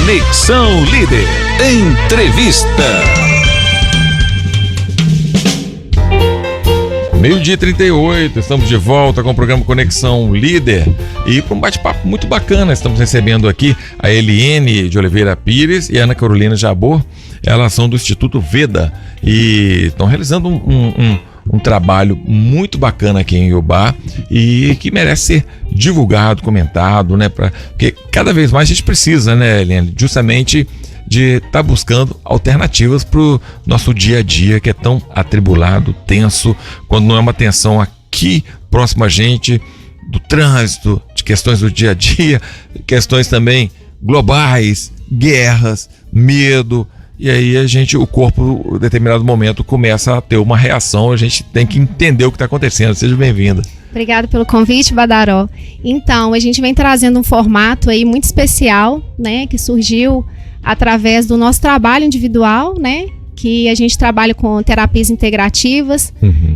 Conexão Líder. Entrevista. 12h38, estamos de volta com o programa Conexão Líder e para um bate-papo muito bacana. Estamos recebendo aqui a Eliene de Oliveira Pires e a Ana Carolina Jabor. Elas são do Instituto Veda e estão realizando um trabalho muito bacana aqui em Iubá e que merece ser divulgado, comentado, né? Porque cada vez mais a gente precisa, né, Eliene, justamente de estar buscando alternativas para o nosso dia a dia, que é tão atribulado, tenso, quando não é uma tensão aqui próximo a gente, do trânsito, de questões do dia a dia, questões também globais, guerras, medo. E aí o corpo, em determinado momento, começa a ter uma reação, a gente tem que entender o que está acontecendo. Seja bem-vinda. Obrigada pelo convite, Badaró. Então, a gente vem trazendo um formato aí muito especial, né, que surgiu através do nosso trabalho individual, né, que a gente trabalha com terapias integrativas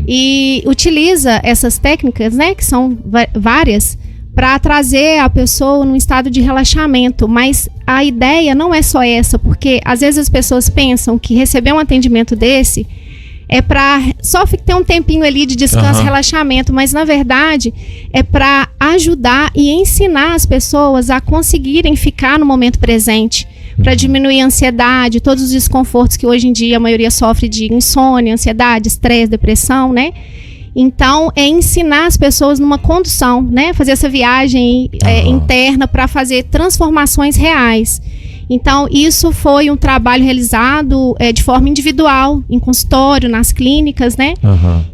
e utiliza essas técnicas, né, que são várias, para trazer a pessoa num estado de relaxamento, mas a ideia não é só essa, porque às vezes as pessoas pensam que receber um atendimento desse é para só ter um tempinho ali de descanso e relaxamento, mas na verdade é para ajudar e ensinar as pessoas a conseguirem ficar no momento presente, para diminuir a ansiedade, todos os desconfortos que hoje em dia a maioria sofre de insônia, ansiedade, estresse, depressão, né? Então, é ensinar as pessoas numa condução, né? Fazer essa viagem interna para fazer transformações reais. Então, isso foi um trabalho realizado de forma individual, em consultório, nas clínicas, né?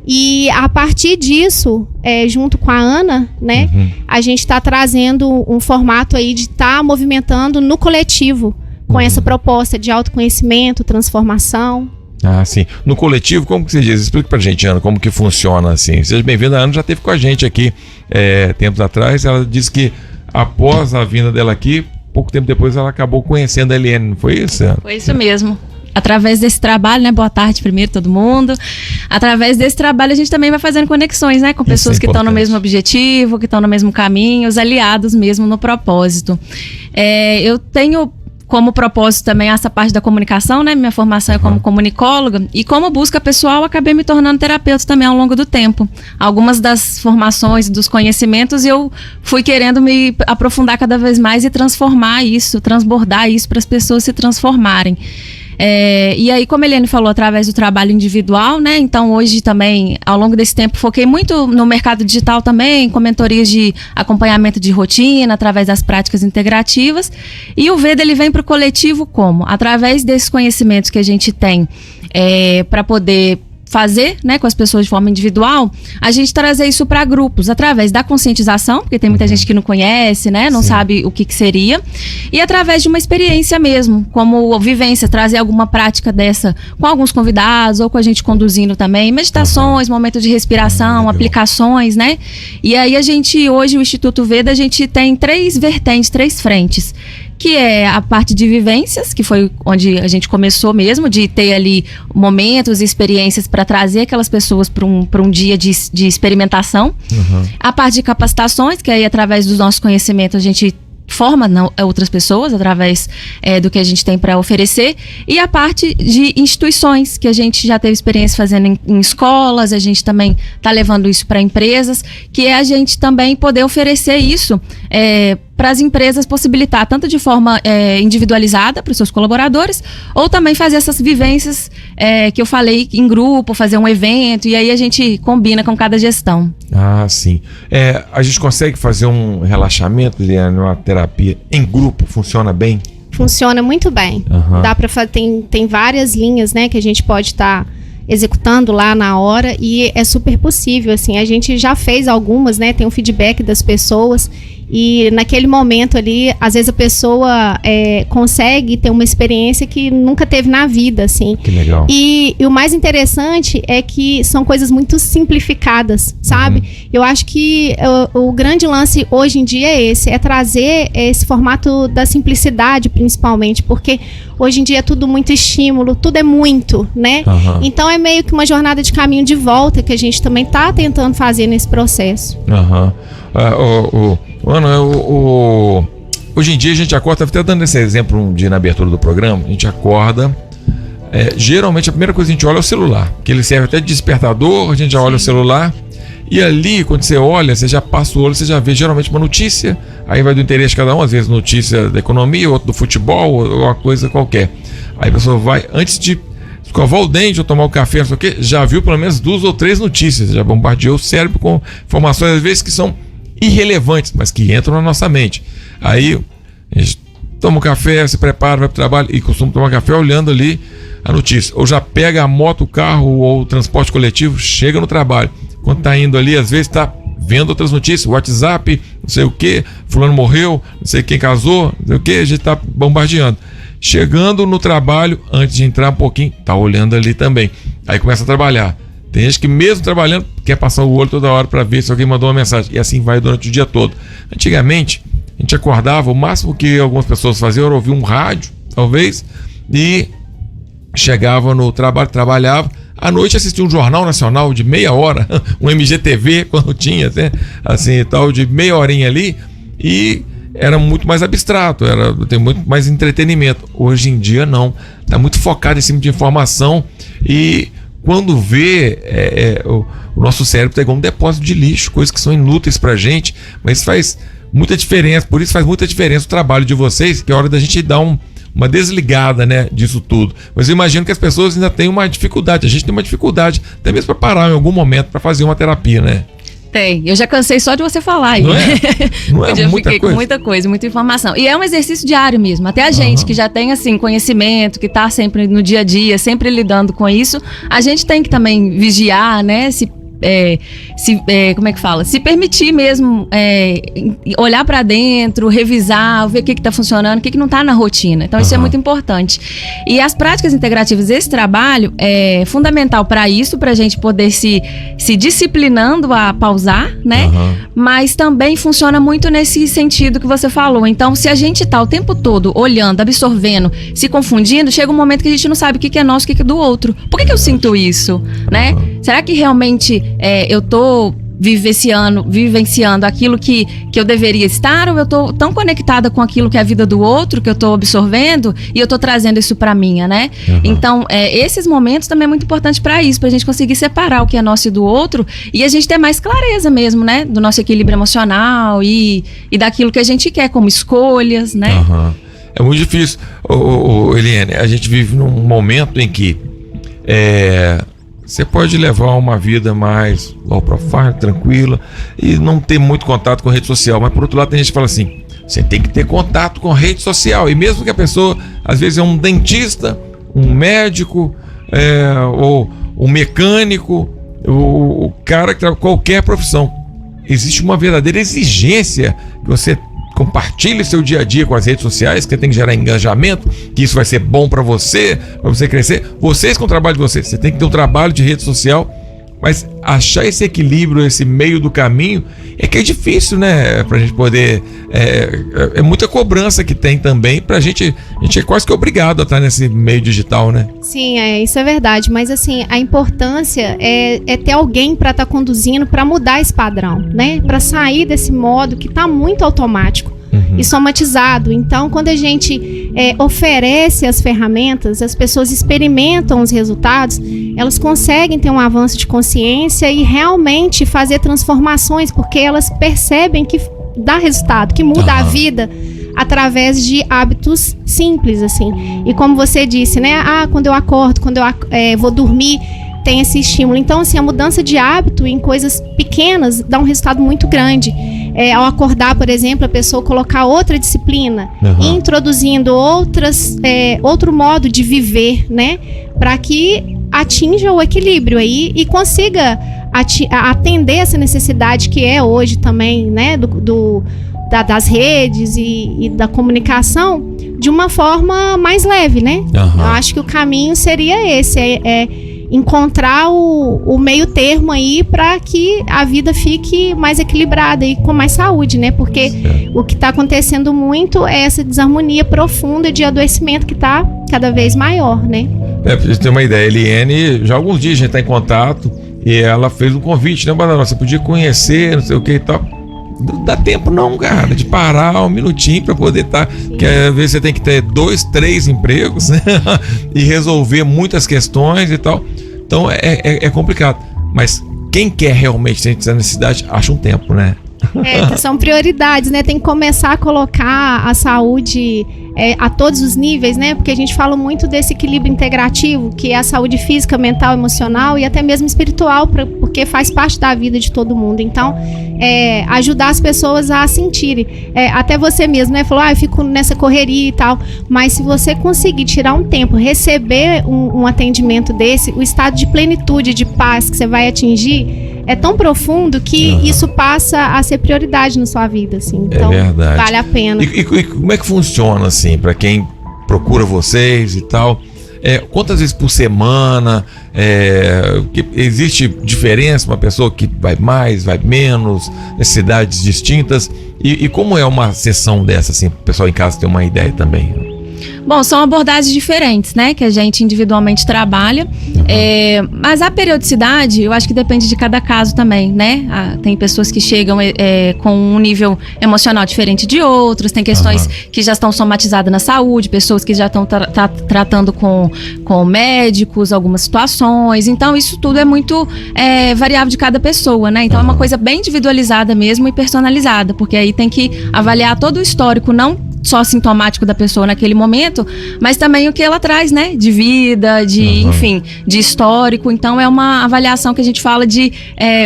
E a partir disso, junto com a Ana, né? A gente está trazendo um formato aí de estar movimentando no coletivo, com essa proposta de autoconhecimento, transformação. Ah, sim. No coletivo, como que você diz? Explica pra gente, Ana, como que funciona assim. Seja bem-vinda. A Ana já esteve com a gente aqui tempos atrás. Ela disse que após a vinda dela aqui, pouco tempo depois ela acabou conhecendo a Eliene, não foi isso, Ana? Foi isso mesmo. Através desse trabalho, né? Boa tarde primeiro, todo mundo. Através desse trabalho, a gente também vai fazendo conexões, né? Com pessoas que estão no mesmo objetivo, que estão no mesmo caminho, os aliados mesmo no propósito. Eu tenho como propósito também essa parte da comunicação, né? Minha formação é como comunicóloga e como busca pessoal, acabei me tornando terapeuta também ao longo do tempo. Algumas das formações, dos conhecimentos, eu fui querendo me aprofundar cada vez mais e transformar isso, transbordar isso para as pessoas se transformarem. E aí, como a Eliane falou, através do trabalho individual, né? Então hoje também, ao longo desse tempo, foquei muito no mercado digital também, com mentorias de acompanhamento de rotina, através das práticas integrativas. E o Veda, ele vem para o coletivo como? Através desses conhecimentos que a gente tem para poder fazer, né, com as pessoas de forma individual, a gente trazer isso para grupos, através da conscientização, porque tem muita gente que não conhece, né, não sabe o que seria, e através de uma experiência mesmo, como vivência, trazer alguma prática dessa com alguns convidados, ou com a gente conduzindo também, meditações, momentos de respiração, aplicações, né, e aí a gente, hoje o Instituto Veda, a gente tem 3 vertentes, 3 frentes, que é a parte de vivências, que foi onde a gente começou mesmo, de ter ali momentos e experiências para trazer aquelas pessoas para um dia de experimentação. A parte de capacitações, que aí através do nosso conhecimento a gente forma outras pessoas através do que a gente tem para oferecer, e a parte de instituições, que a gente já teve experiência fazendo em escolas, a gente também está levando isso para empresas, que é a gente também poder oferecer isso para as empresas, possibilitar tanto de forma individualizada para os seus colaboradores, ou também fazer essas vivências que eu falei em grupo, fazer um evento, e aí a gente combina com cada gestão. Ah, sim. A gente consegue fazer um relaxamento, uma terapia em grupo, funciona bem? Funciona muito bem. Dá para fazer, tem várias linhas, né, que a gente pode estar executando lá na hora, e é super possível, assim, a gente já fez algumas, né, tem um feedback das pessoas, e naquele momento ali, às vezes a pessoa consegue ter uma experiência que nunca teve na vida, assim. Que legal. E o mais interessante é que são coisas muito simplificadas, sabe? Eu acho que o grande lance hoje em dia é trazer esse formato da simplicidade, principalmente, porque hoje em dia é tudo muito estímulo, tudo é muito, né? Então é meio que uma jornada de caminho de volta que a gente também está tentando fazer nesse processo. Ana, hoje em dia a gente acorda, estava até dando esse exemplo um dia na abertura do programa, a gente acorda, geralmente a primeira coisa que a gente olha é o celular, que ele serve até de despertador, a gente já olha o celular, e ali, quando você olha, você já passa o olho, você já vê geralmente uma notícia, aí vai do interesse de cada um, às vezes notícia da economia, outro do futebol, ou uma coisa qualquer. Aí a pessoa vai, antes de escovar o dente ou tomar o café, não sei o quê, já viu pelo menos 2 ou 3 notícias, já bombardeou o cérebro com informações, às vezes, que são irrelevantes, mas que entram na nossa mente. Aí a gente toma um café, se prepara, vai para o trabalho e costuma tomar café olhando ali a notícia. Ou já pega a moto, o carro ou o transporte coletivo, chega no trabalho. Quando está indo ali, às vezes está vendo outras notícias, WhatsApp, não sei o que, fulano morreu, não sei quem casou, não sei o que, a gente está bombardeando. Chegando no trabalho, antes de entrar um pouquinho, tá olhando ali também. Aí começa a trabalhar. Tem gente que mesmo trabalhando quer passar o olho toda hora para ver se alguém mandou uma mensagem. E assim vai durante o dia todo. Antigamente, a gente acordava, o máximo que algumas pessoas faziam era ouvir um rádio, talvez, e chegava no trabalho, trabalhava. À noite assistia um jornal nacional de meia hora, um MGTV, quando tinha, né? Assim, tal, de meia horinha ali, e era muito mais abstrato, tem muito mais entretenimento. Hoje em dia não, está muito focado em cima de informação, e quando vê, o nosso cérebro está igual um depósito de lixo, coisas que são inúteis pra gente, mas faz muita diferença, por isso faz muita diferença o trabalho de vocês, que é hora da gente dar uma desligada, né, disso tudo. Mas eu imagino que as pessoas ainda têm uma dificuldade, a gente tem uma dificuldade, até mesmo para parar em algum momento para fazer uma terapia, né? Tem, eu já cansei só de você falar aí. Não é? Não é? Eu já muita fiquei coisa? com muita coisa, muita informação. E é um exercício diário mesmo. Até a gente que já tem, assim, conhecimento, que tá sempre no dia a dia, sempre lidando com isso, a gente tem que também vigiar, né, como é que fala? Se permitir mesmo olhar para dentro, revisar, ver o que está funcionando, o que não está na rotina. Então isso é muito importante. E as práticas integrativas, esse trabalho é fundamental para isso, para a gente poder se disciplinando a pausar, né? Mas também funciona muito nesse sentido que você falou. Então, se a gente está o tempo todo olhando, absorvendo, se confundindo, chega um momento que a gente não sabe o que é nosso, o que é do outro. Por que eu sinto isso, né? Será que realmente eu tô vivenciando aquilo que eu deveria estar, ou eu tô tão conectada com aquilo que é a vida do outro, que eu tô absorvendo e eu tô trazendo isso pra minha, né? Então, esses momentos também é muito importante pra isso, pra gente conseguir separar o que é nosso e do outro, e a gente ter mais clareza mesmo, né? Do nosso equilíbrio emocional e daquilo que a gente quer como escolhas, né? É muito difícil, Eliane, a gente vive num momento em que você pode levar uma vida mais low profile, tranquila, e não ter muito contato com rede social. Mas por outro lado tem gente que fala assim, você tem que ter contato com rede social. E mesmo que a pessoa, às vezes, é um dentista, um médico, ou um mecânico, o cara que trabalha qualquer profissão, existe uma verdadeira exigência que você compartilhe seu dia a dia com as redes sociais, que tem que gerar engajamento, que isso vai ser bom para você crescer. Vocês com o trabalho de vocês, você tem que ter um trabalho de rede social, mas achar esse equilíbrio, esse meio do caminho, que é difícil, né? Pra gente poder... É muita cobrança que tem também pra gente. A gente é quase que obrigado a estar nesse meio digital, né? Sim, isso é verdade. Mas assim, a importância é ter alguém para estar conduzindo, para mudar esse padrão, né? Para sair desse modo que tá muito automático e somatizado. Então, quando a gente oferece as ferramentas, as pessoas experimentam os resultados, elas conseguem ter um avanço de consciência e realmente fazer transformações, porque elas percebem que dá resultado, que muda a vida através de hábitos simples, assim. E como você disse, né? Quando eu acordo, quando eu vou dormir, tem esse estímulo. Então, assim, a mudança de hábito em coisas pequenas dá um resultado muito grande. Ao acordar, por exemplo, a pessoa colocar outra disciplina, introduzindo outro modo de viver, né? Para que atinja o equilíbrio aí e consiga atender essa necessidade que é hoje também, né? Das redes e da comunicação de uma forma mais leve, né? Eu acho que o caminho seria esse, encontrar o meio termo aí para que a vida fique mais equilibrada e com mais saúde, né? Porque o que está acontecendo muito é essa desarmonia profunda de adoecimento que está cada vez maior, né? Pra você ter uma ideia, a Eliane, já há alguns dias a gente está em contato e ela fez um convite, né, Badaró? Você podia conhecer, não sei o que e tal. Não dá tempo não, cara, de parar um minutinho para poder estar. Porque às vezes você tem que ter 2, 3 empregos, né? E resolver muitas questões e tal. Então é complicado. Mas quem quer realmente ter essa necessidade, acha um tempo, né? São prioridades, né? Tem que começar a colocar a saúde a todos os níveis, né? Porque a gente fala muito desse equilíbrio integrativo, que é a saúde física, mental, emocional e até mesmo espiritual, porque faz parte da vida de todo mundo. Então, ajudar as pessoas a sentirem. Até você mesmo, né? Falou, eu fico nessa correria e tal. Mas se você conseguir tirar um tempo, receber um atendimento desse, o estado de plenitude, de paz que você vai atingir é tão profundo que isso passa a ser prioridade na sua vida, assim. Então, vale a pena. E como é que funciona, assim, para quem procura vocês e tal? Quantas vezes por semana? Existe diferença, uma pessoa que vai mais, vai menos, necessidades distintas? E como é uma sessão dessa, assim, para o pessoal em casa ter uma ideia também? Bom, são abordagens diferentes, né? Que a gente individualmente trabalha. Mas a periodicidade, eu acho que depende de cada caso também, né? Tem pessoas que chegam com um nível emocional diferente de outros, tem questões que já estão somatizadas na saúde, pessoas que já estão tratando com médicos, algumas situações. Então, isso tudo é muito variável de cada pessoa, né? Então, é uma coisa bem individualizada mesmo e personalizada, porque aí tem que avaliar todo o histórico, não só sintomático da pessoa naquele momento, mas também o que ela traz, né? De vida, enfim, de histórico. Então, é uma avaliação que a gente fala de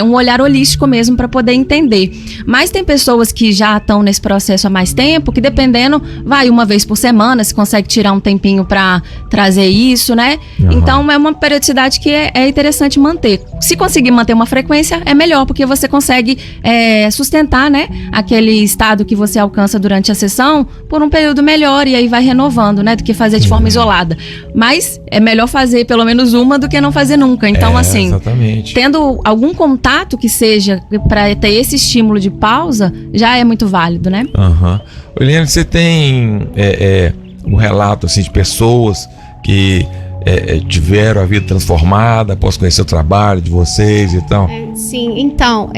um olhar holístico mesmo para poder entender. Mas tem pessoas que já estão nesse processo há mais tempo, que dependendo, vai uma vez por semana, se consegue tirar um tempinho para trazer isso, né? Então, é uma periodicidade que é interessante manter. Se conseguir manter uma frequência, é melhor, porque você consegue sustentar, né? Aquele estado que você alcança durante a sessão por um período melhor, e aí vai renovando, né? Do que fazer de forma isolada. Mas é melhor fazer pelo menos uma do que não fazer nunca. Então, assim, exatamente. Tendo algum contato que seja para ter esse estímulo de pausa, já é muito válido, né? Eliane, você tem um relato, assim, de pessoas que tiveram a vida transformada após conhecer o trabalho de vocês e tal? Sim, então,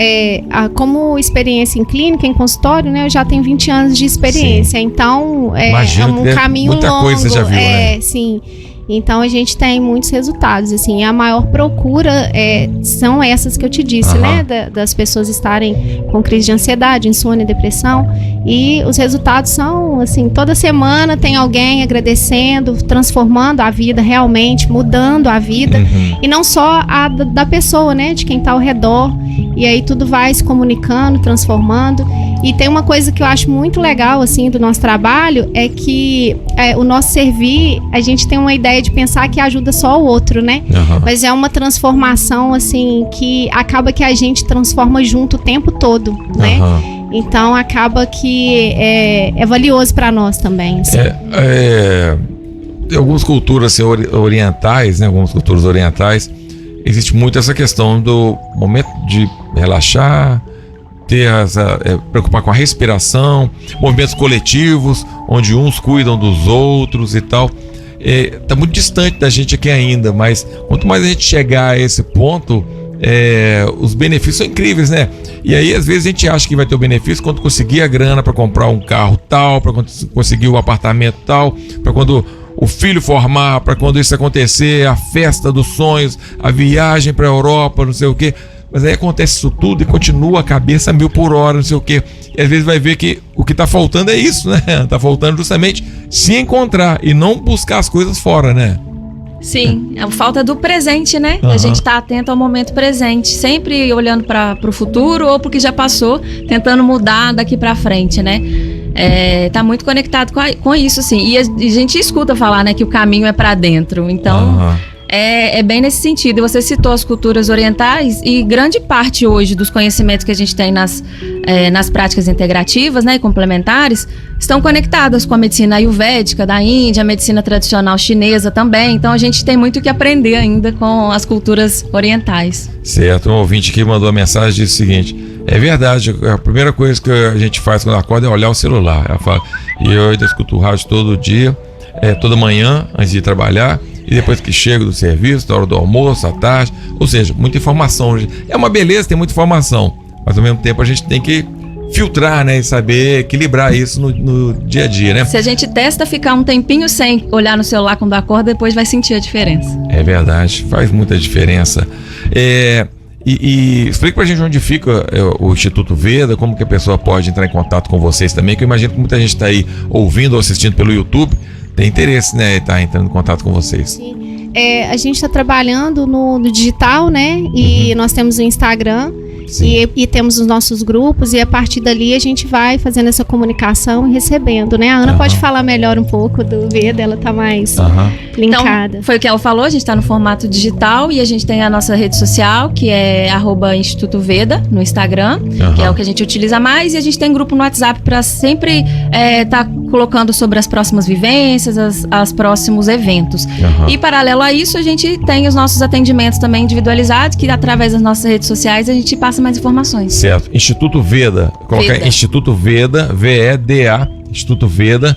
como experiência em clínica, em consultório, né, eu já tenho 20 anos de experiência. Sim. Então, é um caminho muita longo. Muita coisa você já viu, né? Sim. Então, a gente tem muitos resultados, assim, a maior procura são essas que eu te disse, né, das pessoas estarem com crise de ansiedade, insônia, depressão, e os resultados são, assim, toda semana tem alguém agradecendo, transformando a vida realmente, mudando a vida, e não só a da pessoa, né, de quem está ao redor, e aí tudo vai se comunicando, transformando. E tem uma coisa que eu acho muito legal, assim, do nosso trabalho, é que o nosso servir, a gente tem uma ideia de pensar que ajuda só o outro, né? Mas é uma transformação, assim, que acaba que a gente transforma junto o tempo todo, né? Então, acaba que é valioso para nós também. Assim. Em algumas culturas assim, orientais, né? Algumas culturas orientais, existe muito essa questão do momento de relaxar, preocupar com a respiração, movimentos coletivos, onde uns cuidam dos outros e tal. Tá muito distante da gente aqui ainda, mas quanto mais a gente chegar a esse ponto, os benefícios são incríveis, né? E aí às vezes a gente acha que vai ter o benefício quando conseguir a grana para comprar um carro tal, para quando conseguir o apartamento tal, para quando o filho formar, para quando isso acontecer, a festa dos sonhos, a viagem para a Europa, não sei o quê. Mas aí acontece isso tudo e continua a cabeça a 1000 por hora, não sei o quê. E às vezes vai ver que o que tá faltando é isso, né? Tá faltando justamente se encontrar e não buscar as coisas fora, né? Sim, a falta do presente, né? A gente tá atento ao momento presente, sempre olhando para o futuro ou pro que já passou, tentando mudar daqui para frente, né? Tá muito conectado com isso, assim. E a gente escuta falar, né, que o caminho é para dentro. Então, é bem nesse sentido. E você citou as culturas orientais, e grande parte hoje dos conhecimentos que a gente tem nas práticas integrativas, né, e complementares, estão conectadas com a medicina ayurvédica da Índia, a medicina tradicional chinesa também. Então a gente tem muito que aprender ainda com as culturas orientais. Certo, um ouvinte aqui mandou a mensagem e disse o seguinte: é verdade, a primeira coisa que a gente faz quando acorda é olhar o celular. Ela fala, e eu ainda escuto o rádio todo dia, toda manhã, antes de ir trabalhar, e depois que chego do serviço, da hora do almoço, à tarde. Ou seja, muita informação. É uma beleza ter muita informação, mas ao mesmo tempo a gente tem que filtrar, né? E saber equilibrar isso no dia a dia, né? Se a gente testa ficar um tempinho sem olhar no celular quando acorda, depois vai sentir a diferença. É verdade, faz muita diferença. E explica pra gente onde fica o Instituto Veda, como que a pessoa pode entrar em contato com vocês também, que eu imagino que muita gente está aí ouvindo ou assistindo pelo YouTube, tem interesse, né, tá entrando em contato com vocês. Sim. A gente está trabalhando no digital, né? E nós temos o Instagram e temos os nossos grupos, e a partir dali a gente vai fazendo essa comunicação e recebendo, né? A Ana pode falar melhor um pouco do Veda, ela tá mais linkada. Então, foi o que ela falou, a gente está no formato digital e a gente tem a nossa rede social, que é @Instituto Veda no Instagram, que é o que a gente utiliza mais, e a gente tem grupo no WhatsApp para sempre tá colocando sobre as próximas vivências, os próximos eventos. E paralelo a isso, a gente tem os nossos atendimentos também individualizados, que através das nossas redes sociais a gente passa mais informações. Certo. Instituto Veda. Colocar Instituto Veda, VEDA, Instituto Veda,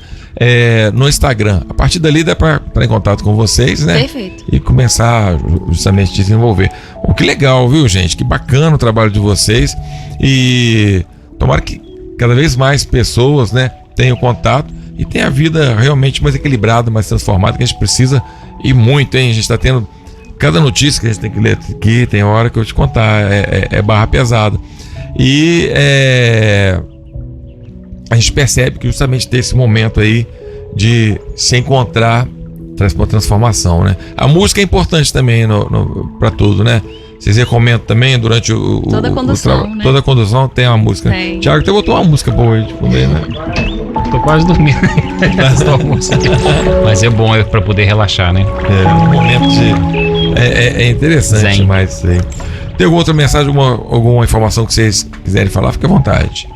no Instagram. A partir dali dá para entrar em contato com vocês, né? Perfeito. E começar justamente a desenvolver. Bom, que legal, viu, gente? Que bacana o trabalho de vocês. E tomara que cada vez mais pessoas, né, tenham contato e tenham a vida realmente mais equilibrada, mais transformada, que a gente precisa e muito, hein? A gente está tendo cada notícia que a gente tem que ler aqui, tem hora que eu te contar, é barra pesada. E a gente percebe que justamente tem esse momento aí de se encontrar, traz uma transformação, né? A música é importante também para tudo, né? Vocês recomendam também durante toda a condução, né? Toda a condução tem uma música. Tem. Thiago, até botou uma música boa aí de poder, né? Tô quase dormindo mas é bom para poder relaxar, né? Um momento de... É interessante demais isso aí. Tem alguma outra mensagem, alguma informação que vocês quiserem falar? Fique à vontade.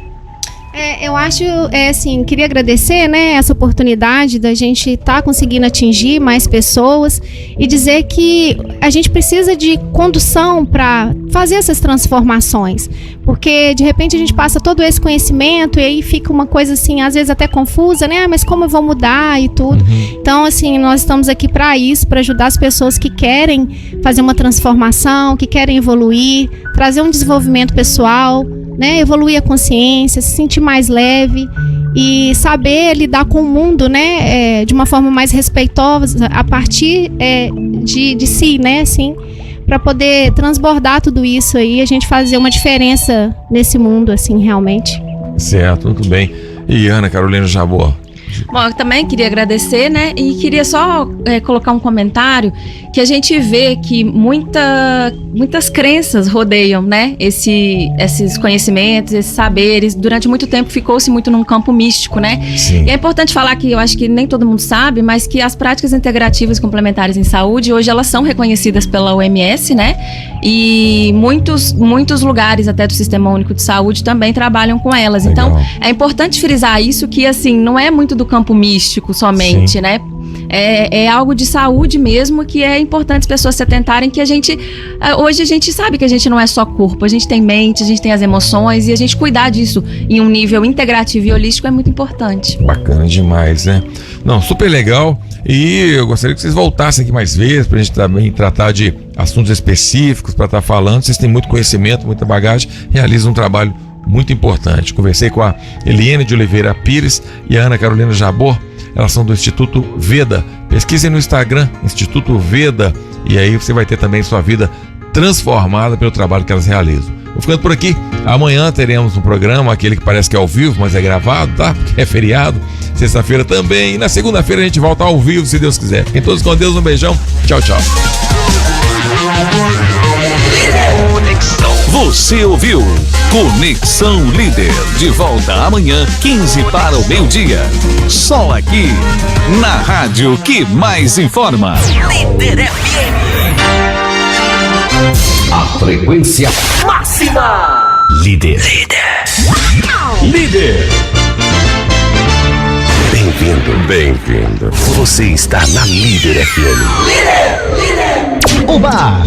Eu acho, assim, queria agradecer, né, essa oportunidade da gente estar conseguindo atingir mais pessoas e dizer que a gente precisa de condução para fazer essas transformações, porque de repente a gente passa todo esse conhecimento e aí fica uma coisa assim, às vezes até confusa, né, mas como eu vou mudar e tudo. Então, assim, nós estamos aqui para isso, para ajudar as pessoas que querem fazer uma transformação, que querem evoluir, trazer um desenvolvimento pessoal, né, evoluir a consciência, se sentir mais leve e saber lidar com o mundo, né, de uma forma mais respeitosa a partir de si, né, assim, para poder transbordar tudo isso aí, a gente fazer uma diferença nesse mundo, assim, realmente. Certo, muito bem. E Ana Carolina Jabor? Bom, eu também queria agradecer, né? E queria só colocar um comentário que a gente vê que muitas crenças rodeiam, né? Esses conhecimentos, esses saberes. Durante muito tempo ficou-se muito num campo místico, né? Sim. E é importante falar que eu acho que nem todo mundo sabe, mas que as práticas integrativas complementares em saúde, hoje elas são reconhecidas pela OMS, né? E muitos lugares até do Sistema Único de Saúde também trabalham com elas. Legal. Então, é importante frisar isso, que assim, não é muito do campo místico somente, sim, né? É algo de saúde mesmo, que é importante as pessoas se atentarem, que hoje a gente sabe que a gente não é só corpo, a gente tem mente, a gente tem as emoções, e a gente cuidar disso em um nível integrativo e holístico é muito importante. Bacana demais, né? Não, super legal, e eu gostaria que vocês voltassem aqui mais vezes pra gente também tratar de assuntos específicos para estar falando. Vocês têm muito conhecimento, muita bagagem, realizam um trabalho muito importante. Conversei com a Eliene de Oliveira Pires e a Ana Carolina Jabor. Elas são do Instituto Veda. Pesquisem no Instagram, Instituto Veda, e aí você vai ter também sua vida transformada pelo trabalho que elas realizam. Vou ficando por aqui. Amanhã teremos um programa, aquele que parece que é ao vivo, mas é gravado, tá? Porque é feriado. Sexta-feira também. E na segunda-feira a gente volta ao vivo, se Deus quiser. Fiquem todos com Deus. Um beijão. Tchau, tchau. Você ouviu Conexão Líder. De volta amanhã, 15 para o meio-dia. Só aqui, na rádio que mais informa. Líder FM. A frequência máxima. Líder. Bem-vindo. Você está na Líder FM. Líder. Oba!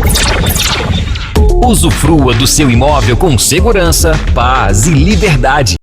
Usufrua do seu imóvel com segurança, paz e liberdade.